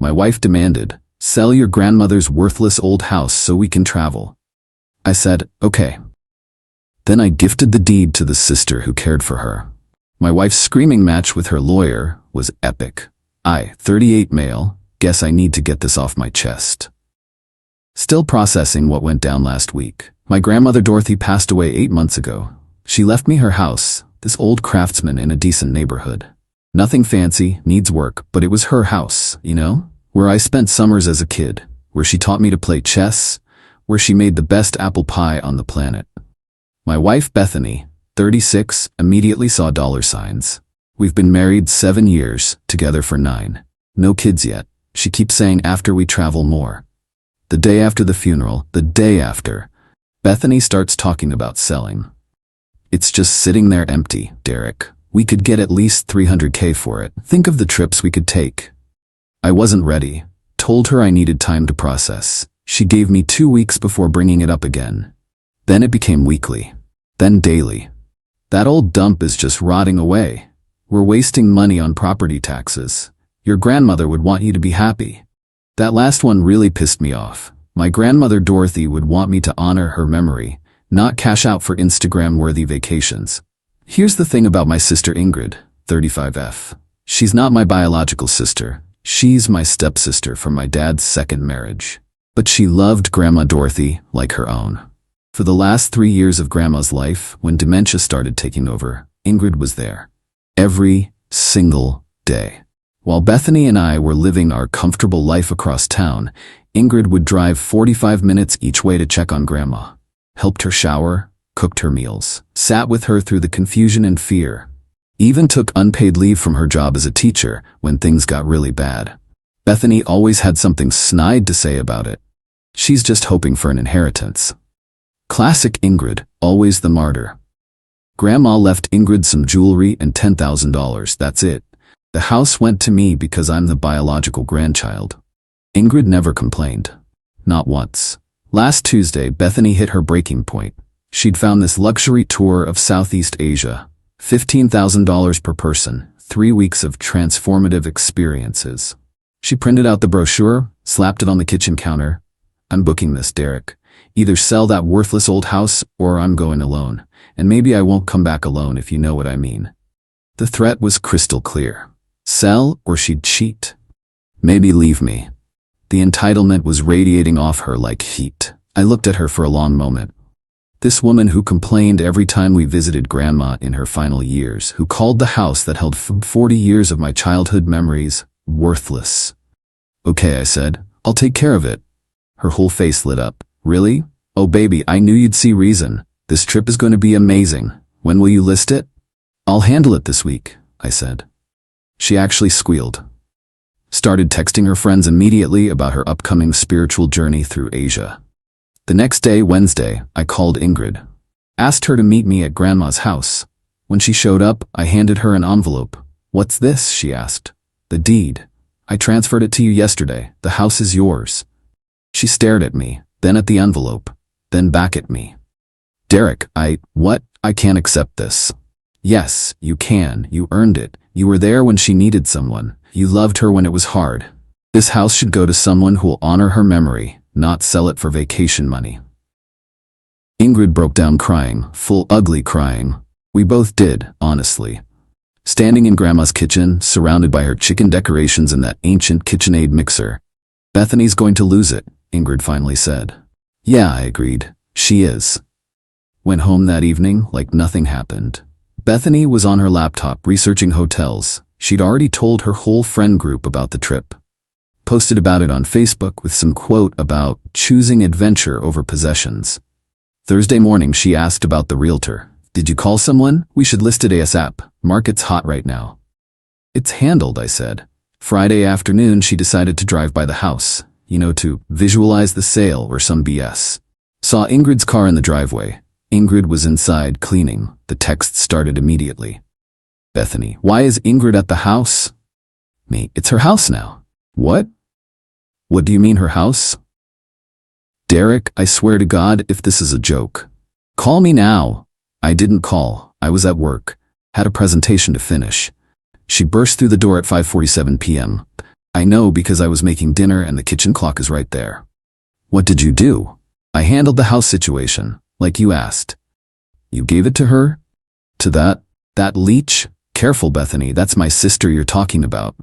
My wife demanded, "Sell your grandmother's worthless old house so we can travel." I said, "Okay." Then I gifted the deed to the sister who cared for her. My wife's screaming match with her lawyer was epic. I, 38 male, guess I need to get this off my chest. Still processing what went down last week. My grandmother Dorothy passed away 8 months ago. She left me her house, this old craftsman in a decent neighborhood. Nothing fancy, needs work, but it was her house, you know? Where I spent summers as a kid, where she taught me to play chess, where she made the best apple pie on the planet. My wife Bethany, 36, immediately saw dollar signs. We've been married 7 years, together for 9. No kids yet. She keeps saying after we travel more. The day after the funeral, the day after, Bethany starts talking about selling. It's just sitting there empty, Derek. We could get at least $300K for it. Think of the trips we could take. I wasn't ready. Told her I needed time to process. She gave me 2 weeks before bringing it up again. Then it became weekly. Then daily. That old dump is just rotting away. We're wasting money on property taxes. Your grandmother would want you to be happy. That last one really pissed me off. My grandmother Dorothy would want me to honor her memory, not cash out for Instagram-worthy vacations. Here's the thing about my sister Ingrid, 35F. She's not my biological sister. She's my stepsister from my dad's second marriage. But she loved Grandma Dorothy like her own. For the last 3 years of Grandma's life, when dementia started taking over, Ingrid was there. Every single day. While Bethany and I were living our comfortable life across town, Ingrid would drive 45 minutes each way to check on Grandma. Helped her shower, cooked her meals, sat with her through the confusion and fear. Even took unpaid leave from her job as a teacher when things got really bad. Bethany always had something snide to say about it. She's just hoping for an inheritance. Classic Ingrid, always the martyr. Grandma left Ingrid some jewelry and $10,000, that's it. The house went to me because I'm the biological grandchild. Ingrid never complained. Not once. Last Tuesday, Bethany hit her breaking point. She'd found this luxury tour of Southeast Asia. $15,000 per person, 3 weeks of transformative experiences. She printed out the brochure, slapped it on the kitchen counter. "I'm booking this, Derek. Either sell that worthless old house or I'm going alone. And maybe I won't come back alone if you know what I mean." The threat was crystal clear. Sell or she'd cheat. Maybe leave me. The entitlement was radiating off her like heat. I looked at her for a long moment. This woman who complained every time we visited Grandma in her final years, who called the house that held 40 years of my childhood memories worthless. "Okay," I said, "I'll take care of it." Her whole face lit up. "Really? Oh baby, I knew you'd see reason. This trip is going to be amazing. When will you list it?" "I'll handle it this week," I said. She actually squealed. Started texting her friends immediately about her upcoming spiritual journey through Asia. The next day, Wednesday, I called Ingrid. Asked her to meet me at Grandma's house. When she showed up, I handed her an envelope. "What's this?" she asked. "The deed. I transferred it to you yesterday. The house is yours." She stared at me, then at the envelope, then back at me. "Derek, what? I can't accept this." "Yes, you can. You earned it. You were there when she needed someone. You loved her when it was hard. This house should go to someone who'll honor her memory, not sell it for vacation money." Ingrid broke down crying, full ugly crying. We both did, honestly. Standing in Grandma's kitchen, surrounded by her chicken decorations and that ancient KitchenAid mixer. "Bethany's going to lose it," Ingrid finally said. "Yeah," I agreed. "She is." Went home that evening like nothing happened. Bethany was on her laptop researching hotels. She'd already told her whole friend group about the trip. Posted about it on Facebook with some quote about choosing adventure over possessions. Thursday morning she asked about the realtor. "Did you call someone? We should list it ASAP. Market's hot right now." "It's handled," I said. Friday afternoon she decided to drive by the house, to visualize the sale or some BS. Saw Ingrid's car in the driveway. Ingrid was inside cleaning. The text started immediately. "Bethany, why is Ingrid at the house?" "Me, it's her house now." "What? What do you mean her house?" "Derek, I swear to God if this is a joke. Call me now." I didn't call. I was at work. Had a presentation to finish. She burst through the door at 5:47 p.m. I know because I was making dinner and the kitchen clock is right there. What did you do? I handled the house situation, like you asked. You gave it to her? To that leech? Careful, Bethany, that's my sister you're talking about.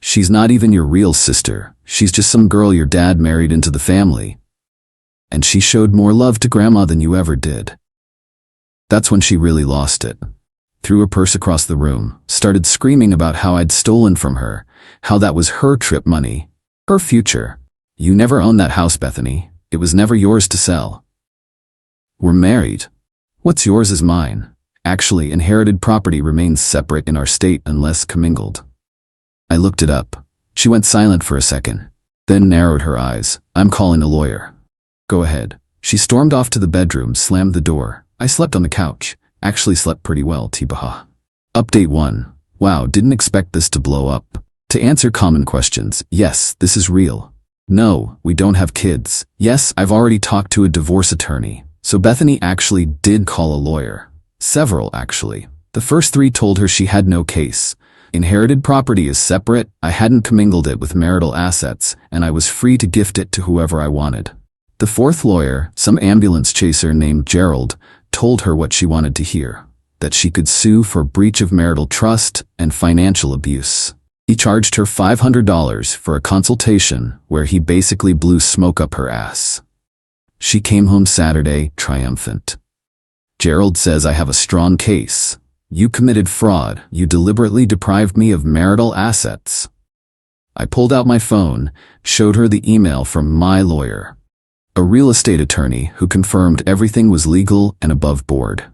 She's not even your real sister. She's just some girl your dad married into the family. And she showed more love to Grandma than you ever did. That's when she really lost it. Threw her purse across the room, started screaming about how I'd stolen from her, how that was her trip money, her future. You never owned that house, Bethany. It was never yours to sell. We're married. What's yours is mine. Actually, inherited property remains separate in our state unless commingled. I looked it up. She went silent for a second, then narrowed her eyes. I'm calling a lawyer. Go ahead. She stormed off to the bedroom, slammed the door. I slept on the couch. Actually slept pretty well, Tibaha. Update 1. Wow, didn't expect this to blow up. To answer common questions, yes, this is real. No, we don't have kids. Yes, I've already talked to a divorce attorney. So Bethany actually did call a lawyer. Several, actually. The first 3 told her she had no case. Inherited property is separate, I hadn't commingled it with marital assets, and I was free to gift it to whoever I wanted. The 4th lawyer, some ambulance chaser named Gerald, told her what she wanted to hear, that she could sue for breach of marital trust and financial abuse. He charged her $500 for a consultation where he basically blew smoke up her ass. She came home Saturday, triumphant. Gerald says I have a strong case. You committed fraud. You deliberately deprived me of marital assets. I pulled out my phone, showed her the email from my lawyer, a real estate attorney who confirmed everything was legal and above board.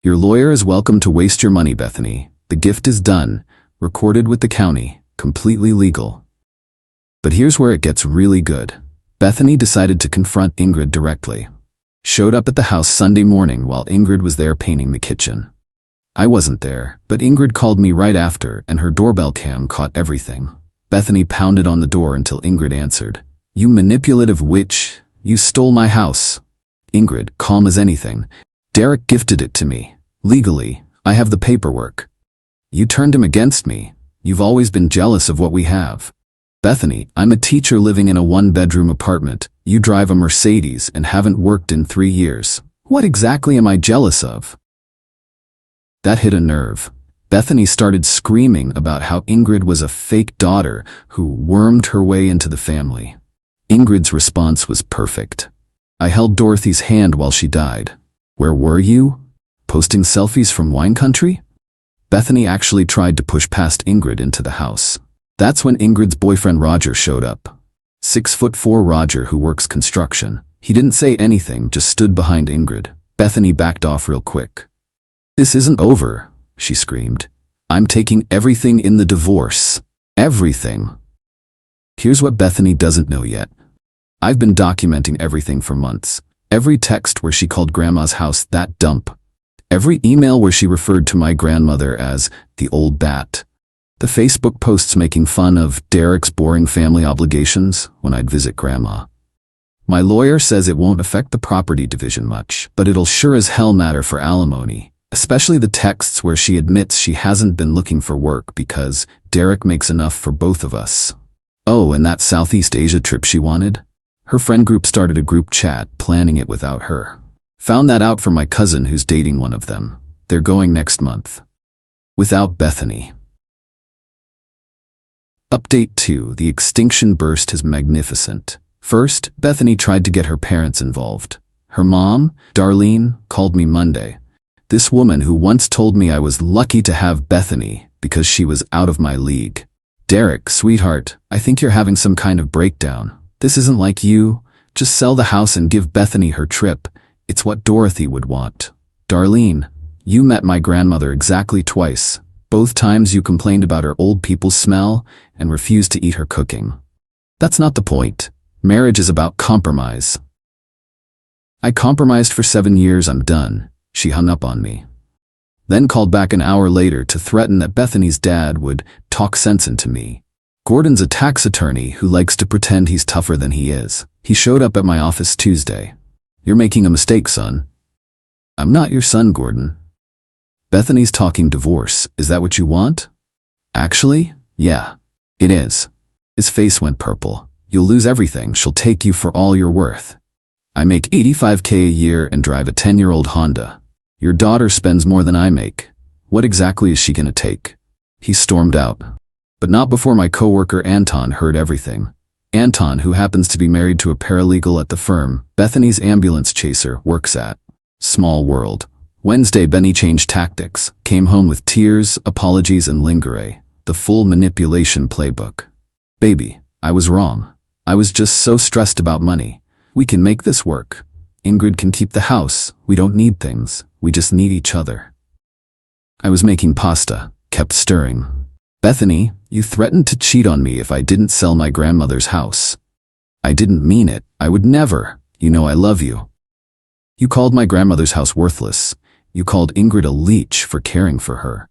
Your lawyer is welcome to waste your money, Bethany. The gift is done, recorded with the county, completely legal. But here's where it gets really good. Bethany decided to confront Ingrid directly. Showed up at the house Sunday morning while Ingrid was there painting the kitchen. I wasn't there, but Ingrid called me right after and her doorbell cam caught everything. Bethany pounded on the door until Ingrid answered. You manipulative witch, you stole my house. Ingrid, calm as anything. Derek gifted it to me. Legally, I have the paperwork. You turned him against me. You've always been jealous of what we have. Bethany, I'm a teacher living in a 1-bedroom apartment. You drive a Mercedes and haven't worked in 3 years. What exactly am I jealous of? That hit a nerve. Bethany started screaming about how Ingrid was a fake daughter who wormed her way into the family. Ingrid's response was perfect. I held Dorothy's hand while she died. Where were you? Posting selfies from wine country? Bethany actually tried to push past Ingrid into the house. That's when Ingrid's boyfriend Roger showed up. 6'4" Roger who works construction. He didn't say anything, just stood behind Ingrid. Bethany backed off real quick. This isn't over, she screamed. I'm taking everything in the divorce. Everything. Here's what Bethany doesn't know yet. I've been documenting everything for months. Every text where she called Grandma's house that dump. Every email where she referred to my grandmother as the old bat. The Facebook posts making fun of Derek's boring family obligations when I'd visit Grandma. My lawyer says it won't affect the property division much, but it'll sure as hell matter for alimony, especially the texts where she admits she hasn't been looking for work because Derek makes enough for both of us. Oh, and that Southeast Asia trip she wanted? Her friend group started a group chat, planning it without her. Found that out from my cousin who's dating one of them. They're going next month. Without Bethany. Update 2. The extinction burst is magnificent. First, Bethany tried to get her parents involved. Her mom, Darlene, called me Monday. This woman who once told me I was lucky to have Bethany because she was out of my league. Derek, sweetheart, I think you're having some kind of breakdown. This isn't like you. Just sell the house and give Bethany her trip. It's what Dorothy would want. Darlene, you met my grandmother exactly twice. Both times you complained about her old people's smell and refused to eat her cooking. That's not the point. Marriage is about compromise. I compromised for 7 years, I'm done. She hung up on me. Then called back an hour later to threaten that Bethany's dad would talk sense into me. Gordon's a tax attorney who likes to pretend he's tougher than he is. He showed up at my office Tuesday. You're making a mistake, son. I'm not your son, Gordon. Bethany's talking divorce. Is that what you want? Actually, yeah. It is. His face went purple. You'll lose everything. She'll take you for all you're worth. I make $85K a year and drive a 10-year-old Honda. Your daughter spends more than I make. What exactly is she gonna take? He stormed out. But not before my coworker Anton heard everything. Anton, who happens to be married to a paralegal at the firm Bethany's ambulance chaser works at. Small world. Wednesday, Benny changed tactics, came home with tears, apologies, and lingerie. The full manipulation playbook. Baby, I was wrong. I was just so stressed about money. We can make this work. Ingrid can keep the house. We don't need things. We just need each other. I was making pasta, kept stirring. Bethany, you threatened to cheat on me if I didn't sell my grandmother's house. I didn't mean it. I would never. You know I love you. You called my grandmother's house worthless. You called Ingrid a leech for caring for her.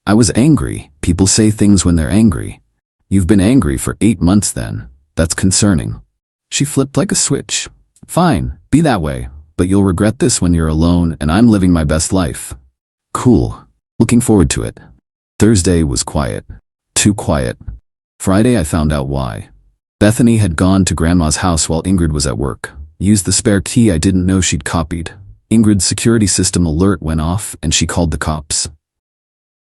I was angry. People say things when they're angry. You've been angry for 8 months then. That's concerning. She flipped like a switch. Fine, be that way, but you'll regret this when you're alone and I'm living my best life. Cool. Looking forward to it. Thursday was quiet. Too quiet. Friday I found out why. Bethany had gone to Grandma's house while Ingrid was at work. Used the spare key I didn't know she'd copied. Ingrid's security system alert went off and she called the cops.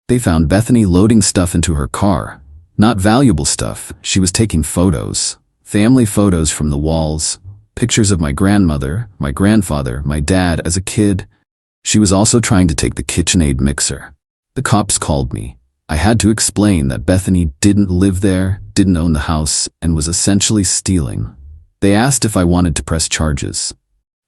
They found Bethany loading stuff into her car. Not valuable stuff. She was taking photos. Family photos from the walls. Pictures of my grandmother, my grandfather, my dad as a kid. She was also trying to take the KitchenAid mixer. The cops called me. I had to explain that Bethany didn't live there, didn't own the house, and was essentially stealing. They asked if I wanted to press charges.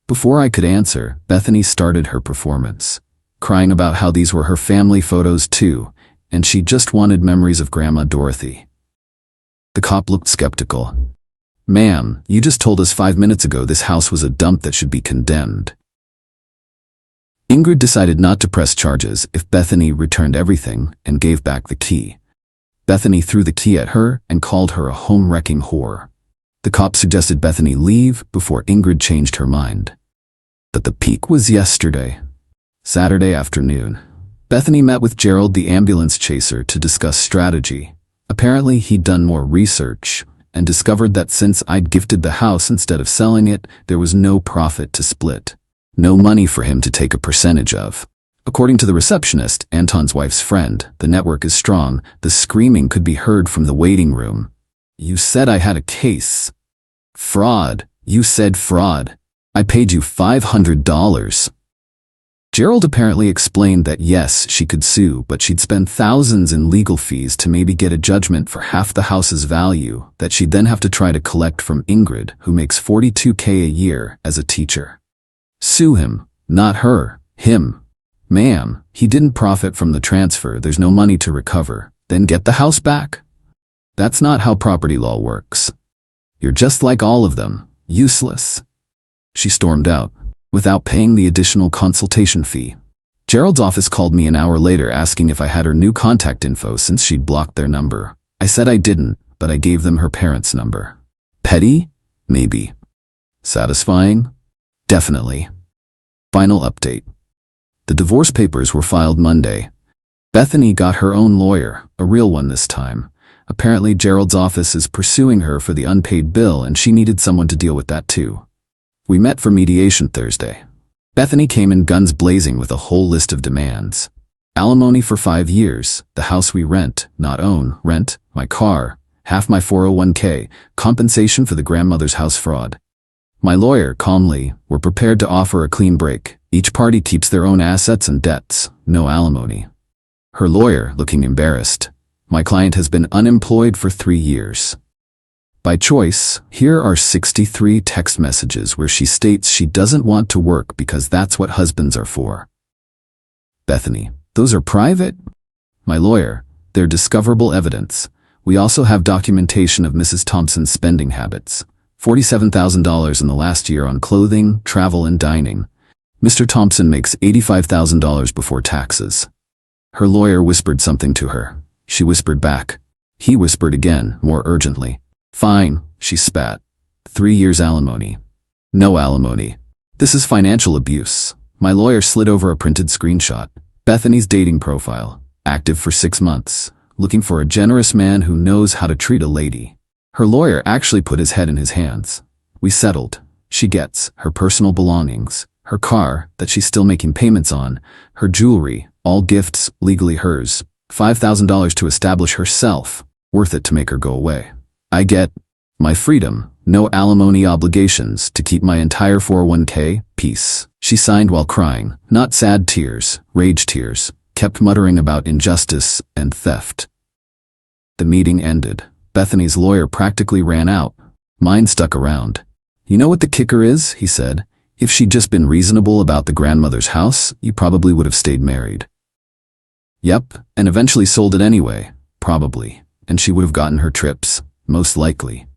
Before I could answer, Bethany started her performance, crying about how these were her family photos too, and she just wanted memories of Grandma Dorothy. The cop looked skeptical. Ma'am, you just told us 5 minutes ago this house was a dump that should be condemned. Ingrid decided not to press charges if Bethany returned everything and gave back the key. Bethany threw the key at her and called her a home-wrecking whore. The cop suggested Bethany leave before Ingrid changed her mind. But the peak was yesterday. Saturday afternoon. Bethany met with Gerald the ambulance chaser to discuss strategy. Apparently he'd done more research and discovered that since I'd gifted the house instead of selling it, there was no profit to split. No money for him to take a percentage of. According to the receptionist, Anton's wife's friend, the network is strong. The screaming could be heard from the waiting room. You said I had a case. Fraud. You said fraud. I paid you $500. Gerald apparently explained that yes, she could sue, but she'd spend thousands in legal fees to maybe get a judgment for half the house's value that she'd then have to try to collect from Ingrid, who makes $42K a year as a teacher. Sue him, not her, him. Ma'am, he didn't profit from the transfer, there's no money to recover. Then get the house back. That's not how property law works. You're just like all of them, useless. She stormed out, without paying the additional consultation fee. Gerald's office called me an hour later asking if I had her new contact info since she'd blocked their number. I said I didn't, but I gave them her parents' number. Petty? Maybe. Satisfying? Definitely. Final update. The divorce papers were filed Monday. Bethany got her own lawyer, a real one this time. Apparently Gerald's office is pursuing her for the unpaid bill and she needed someone to deal with that too. We met for mediation Thursday. Bethany came in guns blazing with a whole list of demands. Alimony for 5 years, the house we rent, not own, rent, my car, half my 401k, compensation for the grandmother's house fraud. My lawyer, calmly, were prepared to offer a clean break. Each party keeps their own assets and debts, no alimony. Her lawyer, looking embarrassed. My client has been unemployed for 3 years. By choice, here are 63 text messages where she states she doesn't want to work because that's what husbands are for. Bethany, those are private? My lawyer, they're discoverable evidence. We also have documentation of Mrs. Thompson's spending habits. $47,000 in the last year on clothing, travel, and dining. Mr. Thompson makes $85,000 before taxes. Her lawyer whispered something to her. She whispered back. He whispered again, more urgently. Fine, she spat. 3 years alimony. No alimony. This is financial abuse. My lawyer slid over a printed screenshot. Bethany's dating profile. Active for 6 months. looking for a generous man who knows how to treat a lady. Her lawyer actually put his head in his hands. We settled. She gets her personal belongings, her car that she's still making payments on, her jewelry, all gifts legally hers, $5,000 to establish herself, worth it to make her go away. I get my freedom, no alimony obligations to keep my entire 401k, peace. She signed while crying, not sad tears, rage tears, kept muttering about injustice and theft. The meeting ended. Bethany's lawyer practically ran out. Mine stuck around. You know what the kicker is, he said. If she'd just been reasonable about the grandmother's house, you probably would have stayed married. Yep, and eventually sold it anyway, probably, and she would have gotten her trips, most likely.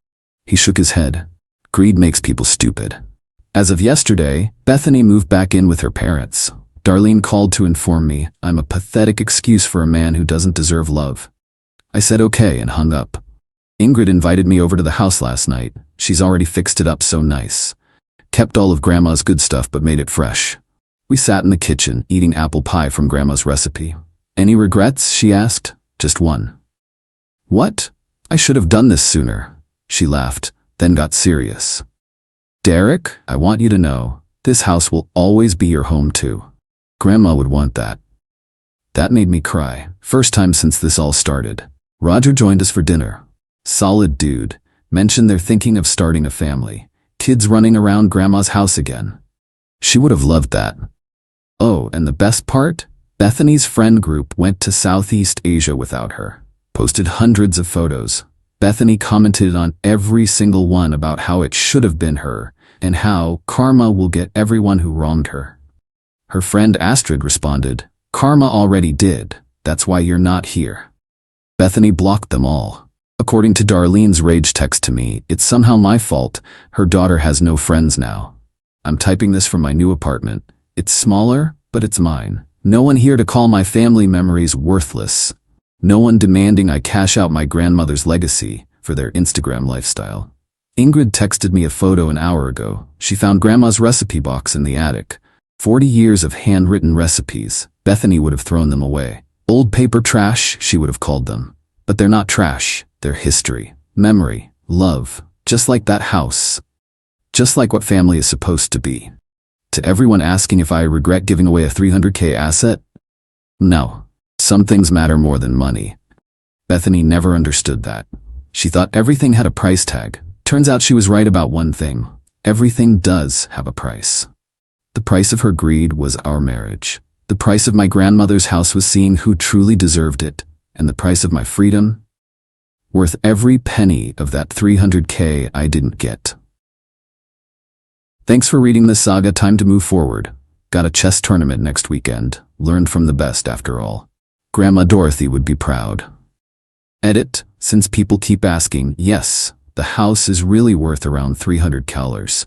He shook his head. Greed makes people stupid. As of yesterday, Bethany moved back in with her parents. Darlene called to inform me I'm a pathetic excuse for a man who doesn't deserve love. I said okay and hung up. Ingrid invited me over to the house last night. She's already fixed it up so nice. Kept all of Grandma's good stuff but made it fresh. We sat in the kitchen, eating apple pie from Grandma's recipe. Any regrets, she asked. Just one. What? I should have done this sooner. She laughed, then got serious. Derek, I want you to know, this house will always be your home too. Grandma would want that. That made me cry. First time since this all started. Roger joined us for dinner. Solid dude. Mentioned they're thinking of starting a family. Kids running around Grandma's house again. She would have loved that. Oh, and the best part? Bethany's friend group went to Southeast Asia without her. Posted hundreds of photos. Bethany commented on every single one about how it should have been her, and how karma will get everyone who wronged her. Her friend Astrid responded, Karma already did, that's why you're not here. Bethany blocked them all. According to Darlene's rage text to me, it's somehow my fault, her daughter has no friends now. I'm typing this from my new apartment. It's smaller, but it's mine. No one here to call my family memories worthless. No one demanding I cash out my grandmother's legacy for their Instagram lifestyle. Ingrid texted me a photo an hour ago. She found Grandma's recipe box in the attic. 40 years of handwritten recipes. Bethany would have thrown them away. Old paper trash, she would have called them. But they're not trash. They're history, memory, love, just like that house. Just like what family is supposed to be. To everyone asking if I regret giving away a $300k asset? No. Some things matter more than money. Bethany never understood that. She thought everything had a price tag. Turns out she was right about one thing. Everything does have a price. The price of her greed was our marriage. The price of my grandmother's house was seeing who truly deserved it. And the price of my freedom? Worth every penny of that $300k I didn't get. Thanks for reading this saga. Time to move forward. Got a chess tournament next weekend. Learned from the best after all. Grandma Dorothy would be proud. Edit, since people keep asking, yes, the house is really worth around $300.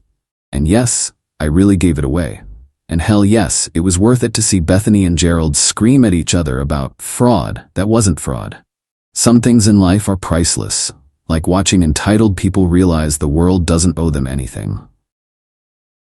And yes, I really gave it away. And hell yes, it was worth it to see Bethany and Gerald scream at each other about fraud that wasn't fraud. Some things in life are priceless, like watching entitled people realize the world doesn't owe them anything.